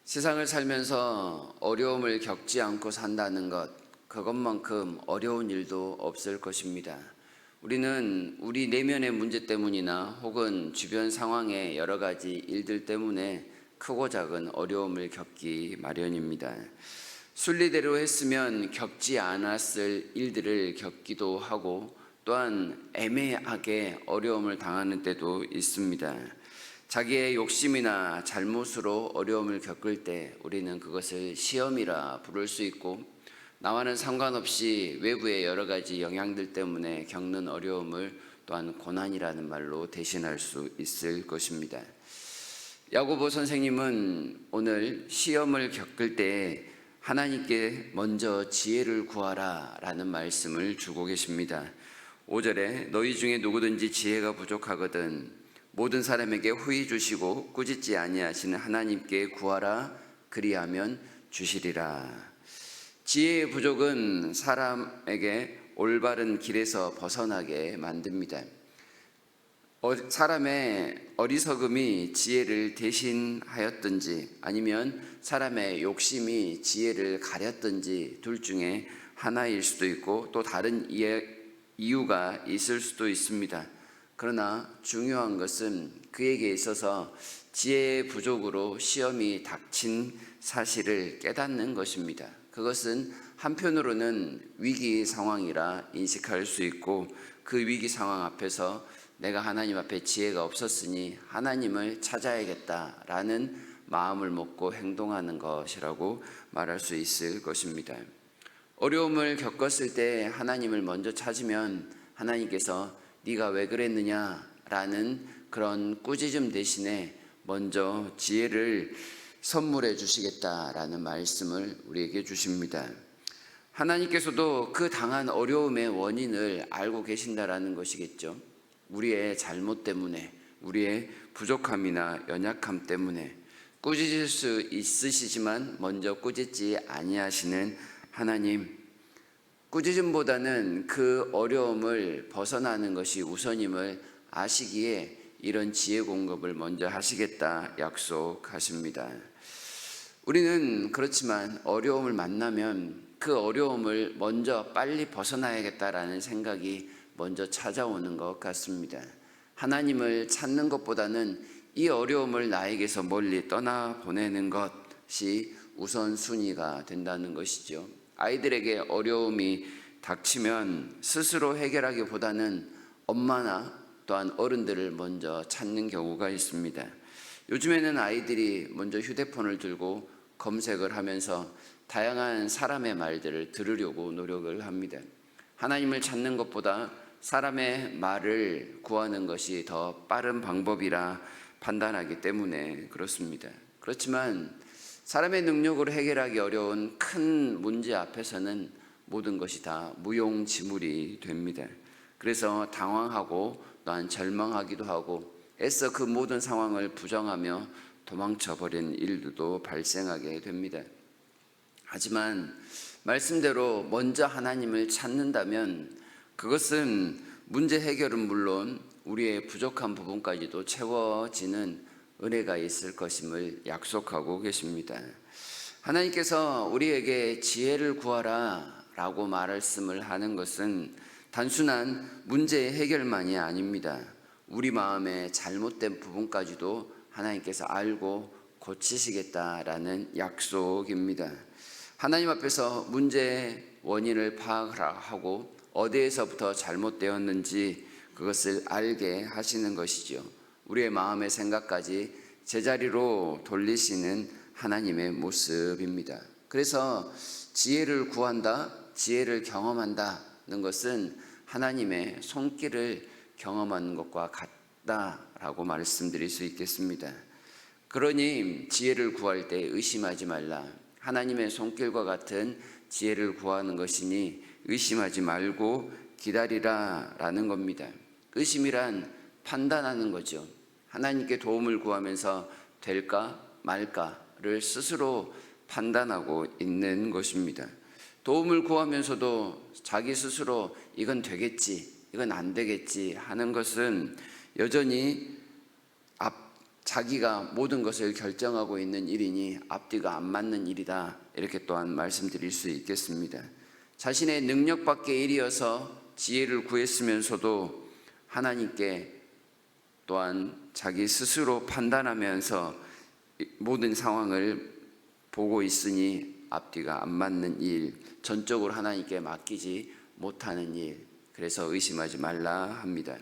세상을 살면서 어려움을 겪지 않고 산다는 것, 그것만큼 어려운 일도 없을 것입니다. 우리는 우리 내면의 문제 때문이나 혹은 주변 상황의 여러 가지 일들 때문에 크고 작은 어려움을 겪기 마련입니다. 순리대로 했으면 겪지 않았을 일들을 겪기도 하고 또한 애매하게 어려움을 당하는 때도 있습니다. 자기의 욕심이나 잘못으로 어려움을 겪을 때 우리는 그것을 시험이라 부를 수 있고, 나와는 상관없이 외부의 여러 가지 영향들 때문에 겪는 어려움을 또한 고난이라는 말로 대신할 수 있을 것입니다. 야고보 선생님은 오늘 시험을 겪을 때 하나님께 먼저 지혜를 구하라 라는 말씀을 주고 계십니다. 5절에 너희 중에 누구든지 지혜가 부족하거든 모든 사람에게 후히 주시고 꾸짖지 아니하시는 하나님께 구하라, 그리하면 주시리라. 지혜의 부족은 사람에게 올바른 길에서 벗어나게 만듭니다. 사람의 어리석음이 지혜를 대신하였든지 아니면 사람의 욕심이 지혜를 가렸든지 둘 중에 하나일 수도 있고 또 다른 이유가 있을 수도 있습니다. 그러나 중요한 것은 그에게 있어서 지혜의 부족으로 시험이 닥친 사실을 깨닫는 것입니다. 그것은 한편으로는 위기 상황이라 인식할 수 있고, 그 위기 상황 앞에서 내가 하나님 앞에 지혜가 없었으니 하나님을 찾아야겠다라는 마음을 먹고 행동하는 것이라고 말할 수 있을 것입니다. 어려움을 겪었을 때 하나님을 먼저 찾으면 하나님께서 네가 왜 그랬느냐라는 그런 꾸짖음 대신에 먼저 지혜를 선물해 주시겠다라는 말씀을 우리에게 주십니다. 하나님께서도 그 당한 어려움의 원인을 알고 계신다라는 것이겠죠. 우리의 잘못 때문에, 우리의 부족함이나 연약함 때문에 꾸짖을 수 있으시지만 먼저 꾸짖지 아니하시는 하나님, 꾸짖음보다는 그 어려움을 벗어나는 것이 우선임을 아시기에 이런 지혜 공급을 먼저 하시겠다 약속하십니다. 우리는 그렇지만 어려움을 만나면 그 어려움을 먼저 빨리 벗어나야겠다라는 생각이 먼저 찾아오는 것 같습니다. 하나님을 찾는 것보다는 이 어려움을 나에게서 멀리 떠나보내는 것이 우선순위가 된다는 것이죠. 아이들에게 어려움이 닥치면 스스로 해결하기보다는 엄마나 또한 어른들을 먼저 찾는 경우가 있습니다. 요즘에는 아이들이 먼저 휴대폰을 들고 검색을 하면서 다양한 사람의 말들을 들으려고 노력을 합니다. 하나님을 찾는 것보다 사람의 말을 구하는 것이 더 빠른 방법이라 판단하기 때문에 그렇습니다. 그렇지만 사람의 능력으로 해결하기 어려운 큰 문제 앞에서는 모든 것이 다 무용지물이 됩니다. 그래서 당황하고 또한 절망하기도 하고 애써 그 모든 상황을 부정하며 도망쳐버린 일들도 발생하게 됩니다. 하지만 말씀대로 먼저 하나님을 찾는다면 그것은 문제 해결은 물론 우리의 부족한 부분까지도 채워지는 은혜가 있을 것임을 약속하고 계십니다. 하나님께서 우리에게 지혜를 구하라 라고 말씀을 하는 것은 단순한 문제 해결만이 아닙니다. 우리 마음의 잘못된 부분까지도 하나님께서 알고 고치시겠다라는 약속입니다. 하나님 앞에서 문제의 원인을 파악하고 어디에서부터 잘못되었는지 그것을 알게 하시는 것이죠. 우리의 마음의 생각까지 제자리로 돌리시는 하나님의 모습입니다. 그래서 지혜를 구한다, 지혜를 경험한다는 것은 하나님의 손길을 경험하는 것과 같다라고 말씀드릴 수 있겠습니다. 그러니 지혜를 구할 때 의심하지 말라. 하나님의 손길과 같은 지혜를 구하는 것이니 의심하지 말고 기다리라 라는 겁니다. 의심이란 판단하는 거죠. 하나님께 도움을 구하면서 될까 말까를 스스로 판단하고 있는 것입니다. 도움을 구하면서도 자기 스스로 이건 되겠지, 이건 안 되겠지 하는 것은 여전히 자기가 모든 것을 결정하고 있는 일이니 앞뒤가 안 맞는 일이다, 이렇게 또한 말씀드릴 수 있겠습니다. 자신의 능력 밖의 일이어서 지혜를 구했으면서도 하나님께 또한 자기 스스로 판단하면서 모든 상황을 보고 있으니 앞뒤가 안 맞는 일, 전적으로 하나님께 맡기지 못하는 일, 그래서 의심하지 말라 합니다.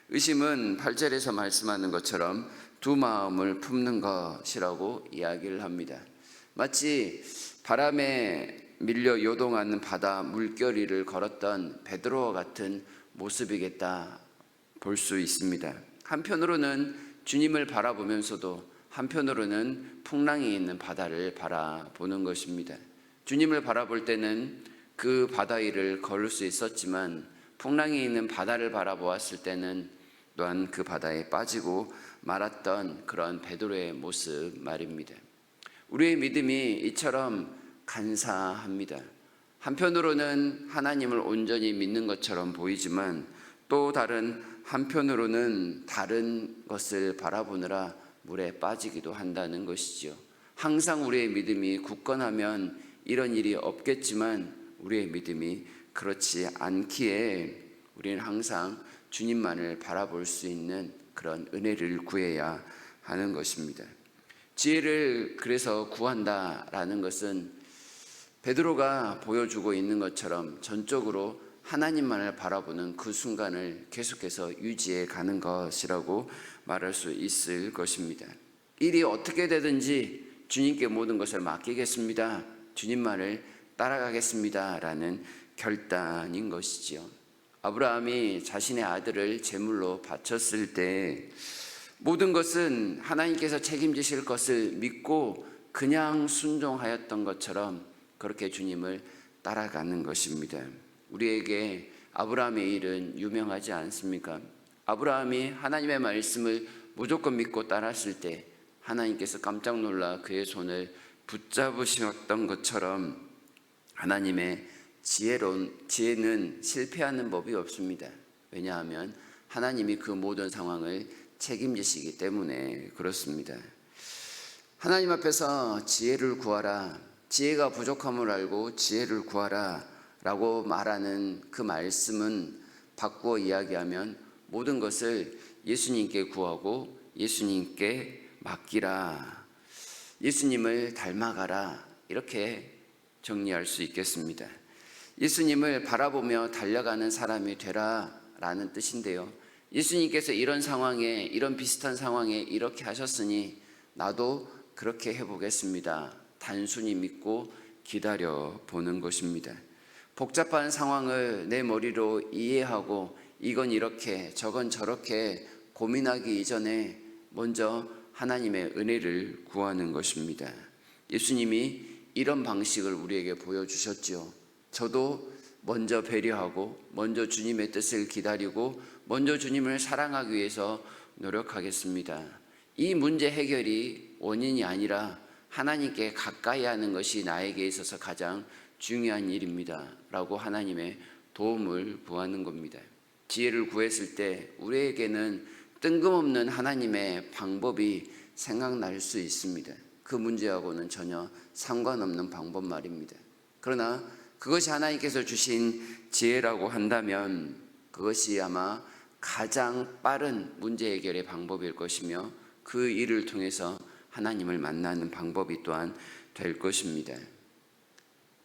의심은 8절에서 말씀하는 것처럼 두 마음을 품는 것이라고 이야기를 합니다. 마치 바람에 밀려 요동하는 바다 물결위를 걸었던 베드로와 같은 모습이겠다 볼 수 있습니다. 한편으로는 주님을 바라보면서도 한편으로는 풍랑이 있는 바다를 바라보는 것입니다. 주님을 바라볼 때는 그 바다 위를 걸을 수 있었지만 풍랑이 있는 바다를 바라보았을 때는 또한 그 바다에 빠지고 말았던 그런 베드로의 모습 말입니다. 우리의 믿음이 이처럼 간사합니다. 한편으로는 하나님을 온전히 믿는 것처럼 보이지만 또 다른 한편으로는 다른 것을 바라보느라 물에 빠지기도 한다는 것이죠. 항상 우리의 믿음이 굳건하면 이런 일이 없겠지만 우리의 믿음이 그렇지 않기에 우리는 항상 주님만을 바라볼 수 있는 그런 은혜를 구해야 하는 것입니다. 지혜를 그래서 구한다라는 것은 베드로가 보여주고 있는 것처럼 전적으로 하나님만을 바라보는 그 순간을 계속해서 유지해 가는 것이라고 말할 수 있을 것입니다. 일이 어떻게 되든지 주님께 모든 것을 맡기겠습니다, 주님만을 따라가겠습니다 라는 결단인 것이지요. 아브라함이 자신의 아들을 제물로 바쳤을 때 모든 것은 하나님께서 책임지실 것을 믿고 그냥 순종하였던 것처럼 그렇게 주님을 따라가는 것입니다. 우리에게 아브라함의 일은 유명하지 않습니까? 아브라함이 하나님의 말씀을 무조건 믿고 따랐을 때 하나님께서 깜짝 놀라 그의 손을 붙잡으셨던 것처럼 하나님의 지혜는 실패하는 법이 없습니다. 왜냐하면 하나님이 그 모든 상황을 책임지시기 때문에 그렇습니다. 하나님 앞에서 지혜를 구하라, 지혜가 부족함을 알고 지혜를 구하라 라고 말하는 그 말씀은 바꾸어 이야기하면 모든 것을 예수님께 구하고 예수님께 맡기라, 예수님을 닮아가라, 이렇게 정리할 수 있겠습니다. 예수님을 바라보며 달려가는 사람이 되라 라는 뜻인데요, 예수님께서 이런 상황에, 이런 비슷한 상황에 이렇게 하셨으니 나도 그렇게 해보겠습니다, 단순히 믿고 기다려 보는 것입니다. 복잡한 상황을 내 머리로 이해하고 이건 이렇게 저건 저렇게 고민하기 이전에 먼저 하나님의 은혜를 구하는 것입니다. 예수님이 이런 방식을 우리에게 보여주셨지요. 저도 먼저 배려하고 먼저 주님의 뜻을 기다리고 먼저 주님을 사랑하기 위해서 노력하겠습니다. 이 문제 해결이 원인이 아니라 하나님께 가까이 하는 것이 나에게 있어서 가장 중요한 일입니다 라고 하나님의 도움을 구하는 겁니다. 지혜를 구했을 때 우리에게는 뜬금없는 하나님의 방법이 생각날 수 있습니다. 그 문제하고는 전혀 상관없는 방법 말입니다. 그러나 그것이 하나님께서 주신 지혜라고 한다면 그것이 아마 가장 빠른 문제 해결의 방법일 것이며 그 일을 통해서 하나님을 만나는 방법이 또한 될 것입니다.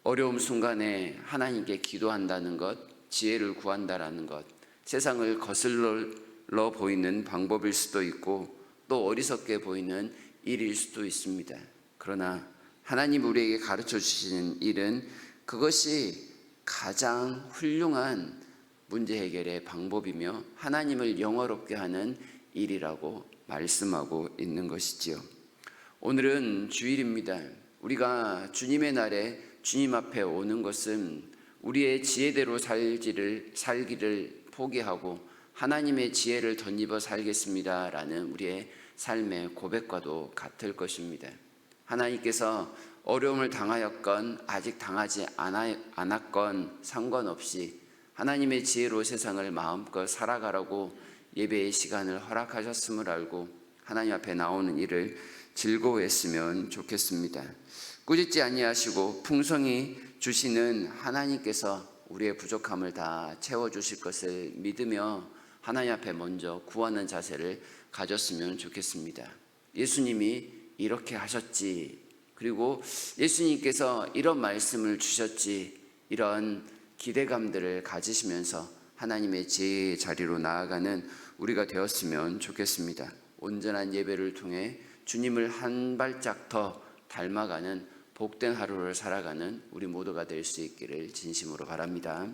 어려움 순간에 하나님께 기도한다는 것, 지혜를 구한다라는 것, 세상을 거슬러 보이는 방법일 수도 있고 또 어리석게 보이는 일일 수도 있습니다. 그러나 하나님 우리에게 가르쳐 주시는 일은 그것이 가장 훌륭한 문제 해결의 방법이며 하나님을 영화롭게 하는 일이라고 말씀하고 있는 것이지요. 오늘은 주일입니다. 우리가 주님의 날에 주님 앞에 오는 것은 우리의 지혜대로 살기를 포기하고 하나님의 지혜를 덧입어 살겠습니다 라는 우리의 삶의 고백과도 같을 것입니다. 하나님께서 어려움을 당하였건 아직 당하지 않았건 상관없이 하나님의 지혜로 세상을 마음껏 살아가라고 예배의 시간을 허락하셨음을 알고 하나님 앞에 나오는 일을 즐거워했으면 좋겠습니다. 꾸짖지 아니하시고 풍성히 주시는 하나님께서 우리의 부족함을 다 채워주실 것을 믿으며 하나님 앞에 먼저 구하는 자세를 가졌으면 좋겠습니다. 예수님이 이렇게 하셨지, 그리고 예수님께서 이런 말씀을 주셨지, 이런 기대감들을 가지시면서 하나님의 지혜의 자리로 나아가는 우리가 되었으면 좋겠습니다. 온전한 예배를 통해 주님을 한 발짝 더 닮아가는 복된 하루를 살아가는 우리 모두가 될 수 있기를 진심으로 바랍니다.